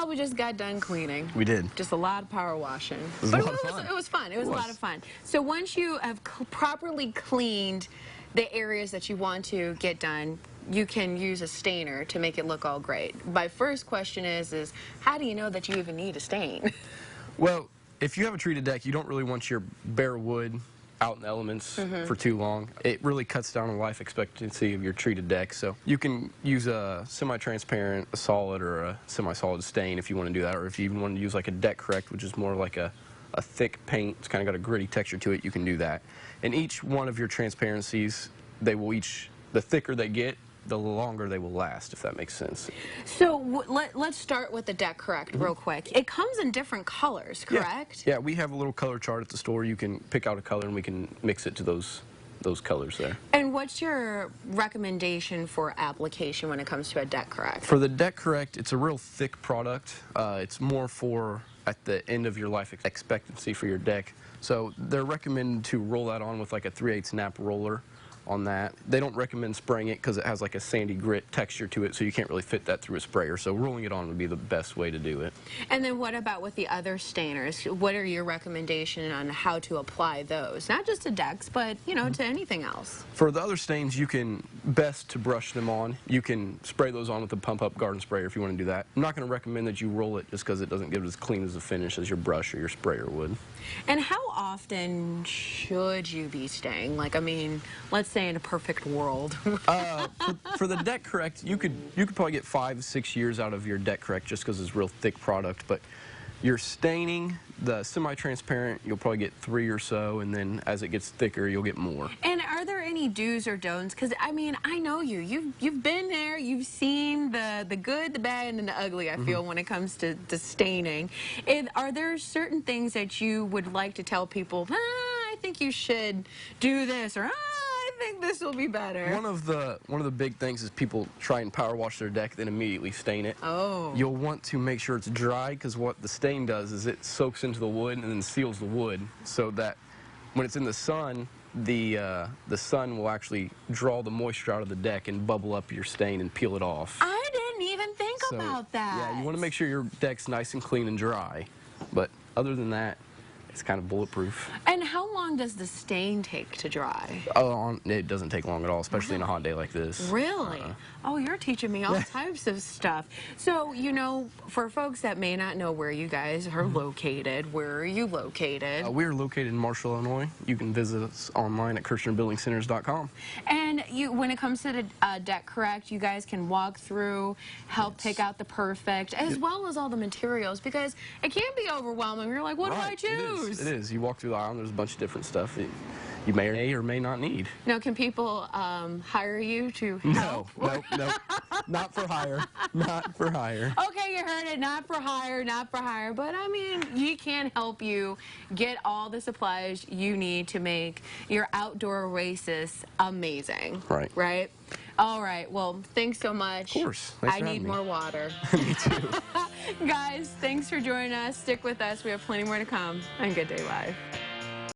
we just got done cleaning. We did. Just a lot of power washing. It was a lot of fun. It was fun. It was a lot of fun. So once you have properly cleaned the areas that you want to get done, you can use a stainer to make it look all great. My first question is how do you know that you even need a stain? Well, if you have a treated deck, you don't really want your bare wood out in the elements for too long. It really cuts down on the life expectancy of your treated deck. So you can use a semi-transparent, a solid, or a semi-solid stain if you want to do that, or if you even want to use like a Deck Correct, which is more like a thick paint. It's kind of got a gritty texture to it. You can do that. And each one of your transparencies, they will the thicker they get, the longer they will last, if that makes sense. So let's start with the Deck Correct real quick. It comes in different colors, correct? Yeah, we have a little color chart at the store. You can pick out a color and we can mix it to those colors there. And what's your recommendation for application when it comes to a Deck Correct? For the Deck Correct, it's a real thick product. It's more for at the end of your life expectancy for your deck. So they're recommended to roll that on with like a 3/8 snap roller on that. They don't recommend spraying it because it has like a sandy grit texture to it, so you can't really fit that through a sprayer. So rolling it on would be the best way to do it. And then what about with the other stainers? What are your recommendations on how to apply those? Not just to decks, but you know, to anything else. For the other stains, you can best to brush them on. You can spray those on with a pump-up garden sprayer if you want to do that. I'm not going to recommend that you roll it just because it doesn't give it as clean as a finish as your brush or your sprayer would. And how often should you be staying? Like, I mean, let's say in a perfect world. For the Deck Correct, you could probably get 5 to 6 years out of your Deck Correct just because it's a real thick product. But your staining, the semi-transparent, you'll probably get 3 or so, and then as it gets thicker, you'll get more. And are there any do's or don'ts? Because I mean, I know you've been there, you've seen the good, the bad, and the ugly. I feel when it comes to staining. Are there certain things that you would like to tell people? I think you should do this, or I think this will be better. One of the big things is people try and power wash their deck, then immediately stain it. Oh. You'll want to make sure it's dry, because what the stain does is it soaks into the wood and then seals the wood, so that when it's in the sun, the sun will actually draw the moisture out of the deck and bubble up your stain and peel it off. I didn't even think about that. Yeah, you want to make sure your deck's nice and clean and dry, but other than that, it's kind of bulletproof. And how long does the stain take to dry? It doesn't take long at all, especially in a hot day like this. Really? Oh, you're teaching me all types of stuff. So, you know, for folks that may not know where you guys are located, where are you located? We're located in Marshall, Illinois. You can visit us online at KirchnerBuildingCenters.com. And when it comes to the Deck Correct, you guys can walk through, help pick out the perfect, as well as all the materials, because it can be overwhelming. You're like, what do I choose? It is. You walk through the aisle and there's a bunch of different stuff that you may or may not need. Now, can people hire you to help? No. Not for hire. Not for hire. Okay, you heard it. Not for hire, not for hire. But, I mean, he can help you get all the supplies you need to make your outdoor oasis amazing. Right. Right? All right. Well, thanks so much. Of course. Thanks I for need having me. more water. Me too. Guys, thanks for joining us. Stick with us. We have plenty more to come on Good Day Live.